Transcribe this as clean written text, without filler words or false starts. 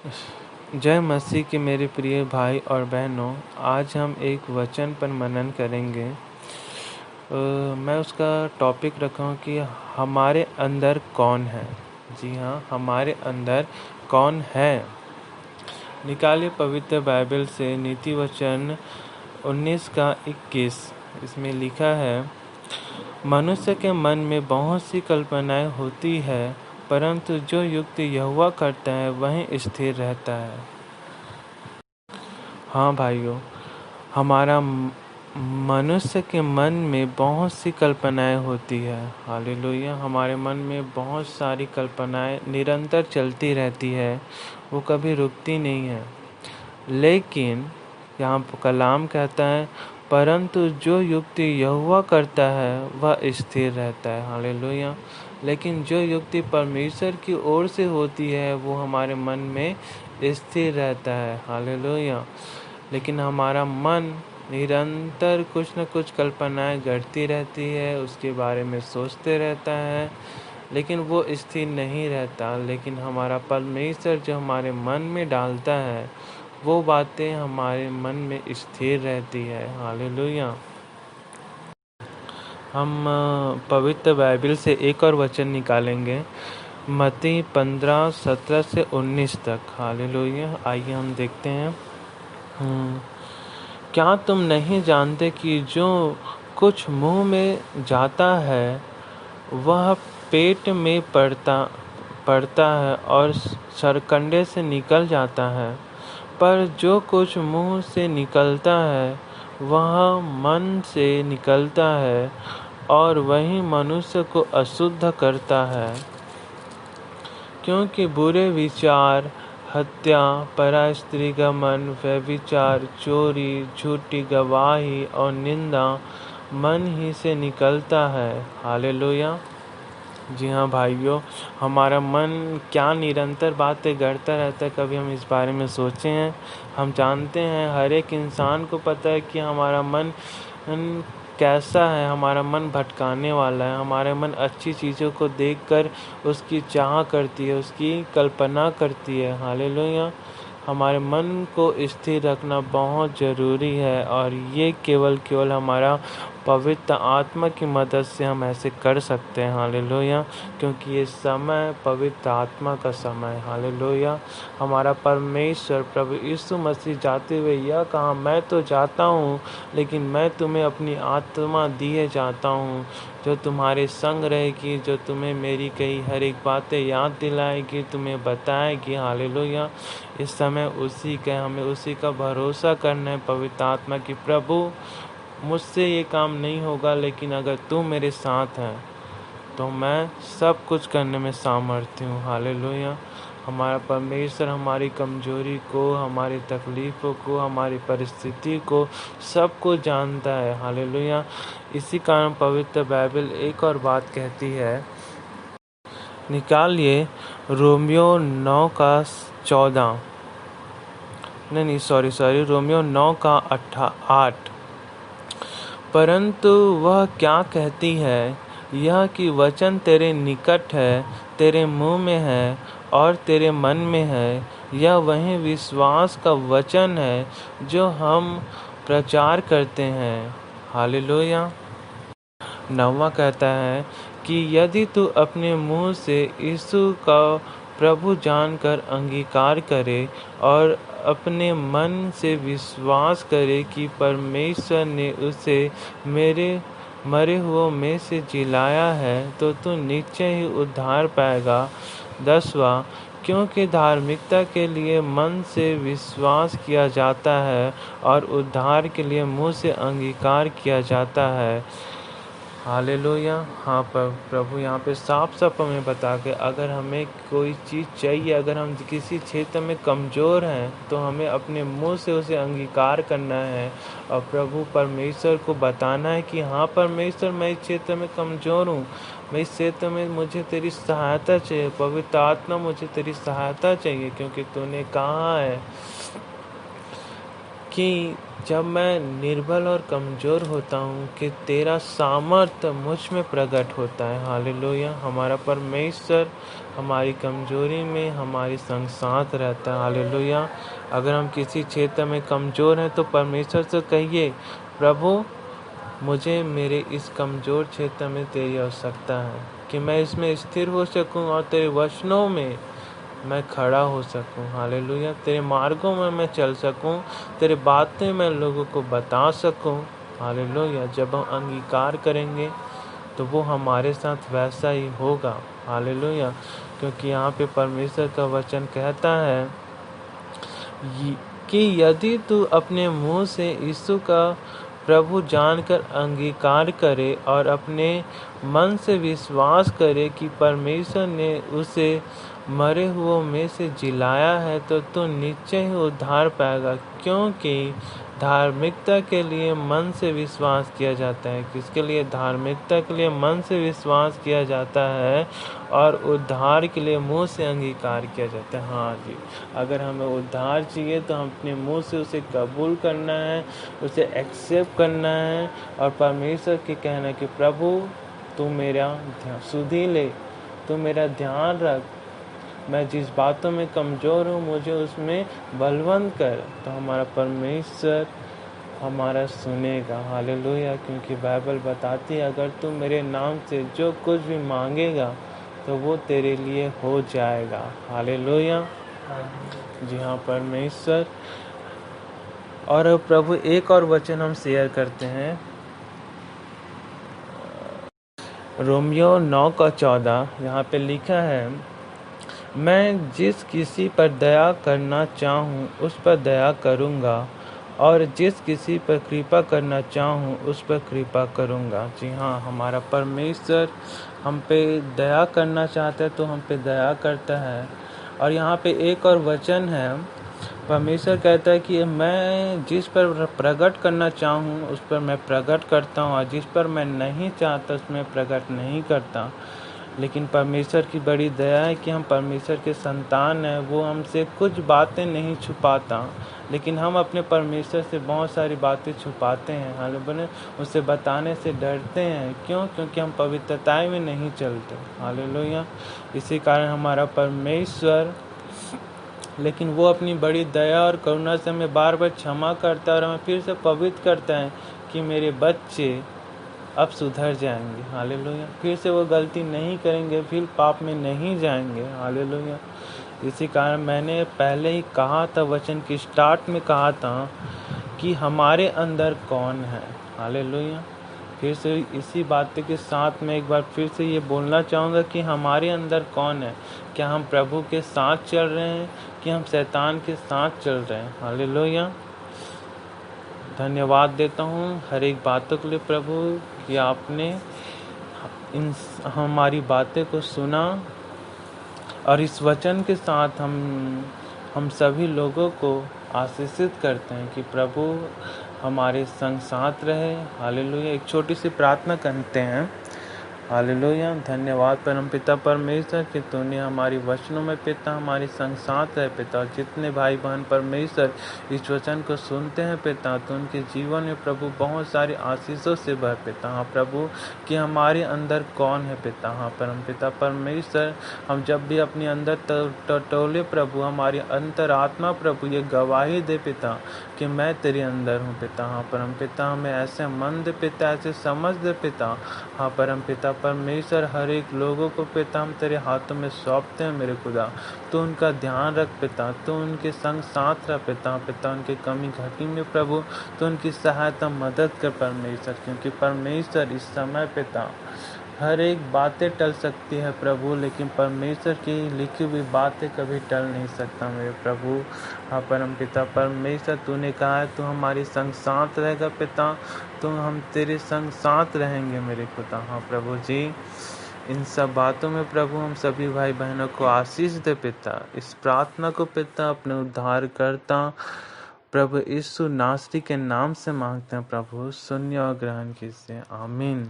जय मसीह के मेरे प्रिय भाई और बहनों, आज हम एक वचन पर मनन करेंगे। मैं उसका टॉपिक रखा हूँ कि हमारे अंदर कौन है। जी हाँ, हमारे अंदर कौन है। निकालिए पवित्र बाइबल से नीति वचन 19 का 21। इसमें लिखा है, मनुष्य के मन में बहुत सी कल्पनाएं होती है, परंतु जो युक्ति यहोवा करता है वही स्थिर रहता है। हाँ भाइयों, हमारा मनुष्य के मन में बहुत सी कल्पनाएं होती है। हालेलुया। हमारे मन में बहुत सारी कल्पनाएं निरंतर चलती रहती है, वो कभी रुकती नहीं है। लेकिन यहाँ कलाम कहता है, परंतु जो युक्ति यहोवा करता है वह स्थिर रहता है। हालेलुया। लेकिन जो युक्ति परमेश्वर की ओर से होती है वो हमारे मन में स्थिर रहता है। हालेलुया। लेकिन हमारा मन निरंतर कुछ न कुछ कल्पनाएं गढ़ती रहती है, उसके बारे में सोचते रहता है, लेकिन वो स्थिर नहीं रहता। लेकिन हमारा परमेश्वर जो हमारे मन में डालता है वो बातें हमारे मन में स्थिर रहती है। हालेलुया। हम पवित्र बाइबल से एक और वचन निकालेंगे, मत्ती 15:17 से 19 तक। हालेलुया। आइए हम देखते हैं। क्या तुम नहीं जानते कि जो कुछ मुंह में जाता है वह पेट में पड़ता है और सरकंडे से निकल जाता है, पर जो कुछ मुंह से निकलता है वह मन से निकलता है और वही मनुष्य को अशुद्ध करता है। क्योंकि बुरे विचार, हत्या, परास्त्रीगमन, व्यभिचार, चोरी, झूठी गवाही और निंदा मन ही से निकलता है। हालेलुया। जी हाँ भाइयों, हमारा मन क्या निरंतर बातें गढ़ता रहता है, कभी हम इस बारे में सोचे हैं? हम जानते हैं, हर एक इंसान को पता है कि हमारा मन कैसा है। हमारा मन भटकाने वाला है। हमारा मन अच्छी चीज़ों को देखकर उसकी चाह करती है, उसकी कल्पना करती है। हालेलुया। हमारे मन को स्थिर रखना बहुत ज़रूरी है, और ये केवल हमारा पवित्र आत्मा की मदद से हम ऐसे कर सकते हैं। हालेलुया। क्योंकि ये समय पवित्र आत्मा का समय है। हालेलुया। हमारा परमेश्वर प्रभु यीशु मसीह जाते हुए यह कहा, मैं तो जाता हूँ लेकिन मैं तुम्हें अपनी आत्मा दिए जाता हूँ, जो तुम्हारे संग रहेगी, जो तुम्हें मेरी कही हर एक बातें याद दिलाएगी, तुम्हें बताएगी। हालेलुया। इस समय हमें उसी का भरोसा करना है, पवित्र आत्मा की, प्रभु मुझसे ये काम नहीं होगा, लेकिन अगर तू मेरे साथ है तो मैं सब कुछ करने में सामर्थ्य हूँ। हालेलुया। हमारा परमेश्वर हमारी कमजोरी को, हमारी तकलीफ़ों को, हमारी परिस्थिति को, सब कुछ जानता है। हालेलुया। इसी कारण पवित्र बाइबल एक और बात कहती है, निकालिए रोमियो 9:14। नहीं, सॉरी, रोमियो 9:8। परंतु वह क्या कहती है, यह कि वचन तेरे निकट है, तेरे मुंह में है और तेरे मन में है। यह वही विश्वास का वचन है जो हम प्रचार करते हैं। हालेलुया। 9वां कहता है कि यदि तू अपने मुंह से यीशु का प्रभु जानकर अंगीकार करे और अपने मन से विश्वास करे कि परमेश्वर ने उसे मेरे मरे हुओं में से जिलाया है, तो तू निश्चय ही उद्धार पाएगा। 10वां, क्योंकि धार्मिकता के लिए मन से विश्वास किया जाता है और उद्धार के लिए मुंह से अंगीकार किया जाता है। हालेलुया। हाँ, पर प्रभु यहाँ पे साफ साफ हमें बता के, अगर हमें कोई चीज़ चाहिए, अगर हम किसी क्षेत्र में कमज़ोर हैं तो हमें अपने मुंह से उसे अंगीकार करना है और प्रभु परमेश्वर को बताना है कि हाँ परमेश्वर, मैं इस क्षेत्र में कमज़ोर हूँ, मैं इस क्षेत्र में, मुझे तेरी सहायता चाहिए। पवित्र आत्मा, मुझे तेरी सहायता चाहिए, क्योंकि तूने कहा है कि जब मैं निर्बल और कमज़ोर होता हूँ कि तेरा सामर्थ्य मुझ में प्रकट होता है। हालेलुया। हमारा परमेश्वर हमारी कमज़ोरी में हमारी संग साथ रहता है। हालेलुया। अगर हम किसी क्षेत्र में कमज़ोर हैं तो परमेश्वर से कहिए, प्रभु मुझे मेरे इस कमज़ोर क्षेत्र में तेरी आवश्यकता है कि मैं इसमें स्थिर हो सकूं और तेरे वचनों में मैं खड़ा हो सकूं। हालेलुया। तेरे मार्गों में मैं चल सकूं, तेरे बातें मैं लोगों को बता सकूं। हालेलुया। जब हम अंगीकार करेंगे तो वो हमारे साथ वैसा ही होगा। हालेलुया। क्योंकि यहाँ पे परमेश्वर का वचन कहता है कि यदि तू अपने मुंह से यीशु का प्रभु जानकर अंगीकार करे और अपने मन से विश्वास करे कि परमेश्वर ने उसे मरे हुओं में से जिलाया है तो तू निश्चय ही उद्धार पाएगा। क्योंकि धार्मिकता के लिए मन से विश्वास किया जाता है। किसके लिए? धार्मिकता के लिए मन से विश्वास किया जाता है और उद्धार के लिए मुंह से अंगीकार किया जाता है। हाँ जी, अगर हमें उद्धार चाहिए तो हम अपने मुंह से उसे कबूल करना है, उसे एक्सेप्ट करना है और परमेश्वर के कहना कि प्रभु तू मेरा सुधि ले, तू मेरा ध्यान रख, मैं जिस बातों में कमज़ोर हूँ मुझे उसमें बलवंत कर, तो हमारा परमेश्वर हमारा सुनेगा। हालेलुया। क्योंकि बाइबल बताती है अगर तू मेरे नाम से जो कुछ भी मांगेगा तो वो तेरे लिए हो जाएगा। हालेलुया। जी हाँ परमेश्वर। और प्रभु एक और वचन हम शेयर करते हैं, रोमियो 9:14। यहाँ पे लिखा है, मैं जिस किसी पर दया करना चाहूँ उस पर दया करूँगा और जिस किसी पर कृपा करना चाहूँ उस पर कृपा करूँगा। जी हाँ, हमारा परमेश्वर हम पे दया करना चाहता है तो हम पे दया करता है। और यहाँ पे एक और वचन है, परमेश्वर कहता है कि मैं जिस पर प्रकट करना चाहूँ उस पर मैं प्रकट करता हूँ और जिस पर मैं नहीं चाहता उसमें प्रकट नहीं करता। लेकिन परमेश्वर की बड़ी दया है कि हम परमेश्वर के संतान हैं। वो हमसे कुछ बातें नहीं छुपाता, लेकिन हम अपने परमेश्वर से बहुत सारी बातें छुपाते हैं। हालेलुया। उसे बताने से डरते हैं। क्यों? क्योंकि हम पवित्रताई में नहीं चलते। हालेलुया। इसी कारण हमारा परमेश्वर, लेकिन वो अपनी बड़ी दया और करुणा से हमें बार बार क्षमा करता है और हमें फिर से पवित्र करता है कि मेरे बच्चे अब सुधर जाएंगे। हालेलुया। फिर से वो गलती नहीं करेंगे, फिर पाप में नहीं जाएंगे। हालेलुया। इसी कारण मैंने पहले ही कहा था, वचन की स्टार्ट में कहा था कि हमारे अंदर कौन है। हालेलुया। फिर से इसी बात के साथ मैं एक बार फिर से ये बोलना चाहूँगा कि हमारे अंदर कौन है। क्या हम प्रभु के साथ चल रहे हैं कि हम शैतान के साथ चल रहे हैं? हालेलुया। धन्यवाद देता हूँ हर एक बातों के लिए प्रभु कि आपने हमारी बातें को सुना और इस वचन के साथ हम सभी लोगों को आशीषित करते हैं कि प्रभु हमारे संग साथ रहे। हालेलुया। एक छोटी सी प्रार्थना करते हैं। हालेलुया। धन्यवाद परमपिता परमेश्वर कि तूने हमारी वचनों में पिता हमारी संग साथ है पिता। जितने भाई बहन परमेश्वर इस वचन को सुनते हैं पिता, तो उनके जीवन में प्रभु बहुत सारी आशीषों से भर पिता। हाँ प्रभु कि हमारे अंदर कौन है पिता। हाँ परमपिता परमेश्वर, हम जब भी अपने अंदर टटोले प्रभु, हमारी अंतरात्मा प्रभु ये गवाही दे पिता कि मैं तेरे अंदर हूँ पिता। हाँ परमपिता हमें ऐसे मन दे पिता, ऐसे समझ दे पिता। हाँ परमपिता परमेश्वर, हर एक लोगों को पिता हम तेरे हाथों में सौंपते हैं मेरे खुदा। तो उनका ध्यान रख पिता, तो उनके संग साथ रह पिता। पिता उनकी कमी घटी में प्रभु तो उनकी सहायता मदद कर परमेश्वर। क्योंकि परमेश्वर इस समय पिता हर एक बातें टल सकती है प्रभु, लेकिन परमेश्वर की लिखी हुई बातें कभी टल नहीं सकता मेरे प्रभु। हाँ परमपिता परमेश्वर, तूने कहा है तू हमारे संग साथ रहेगा पिता, तो हम तेरे संग साथ रहेंगे मेरे खुदा। हाँ प्रभु जी, इन सब बातों में प्रभु हम सभी भाई बहनों को आशीष दे पिता। इस प्रार्थना को पिता अपने उद्धार करता प्रभु यीशु नासरी के नाम से मांगते हैं प्रभु, सुनिए और ग्रहण कीजिए। आमीन।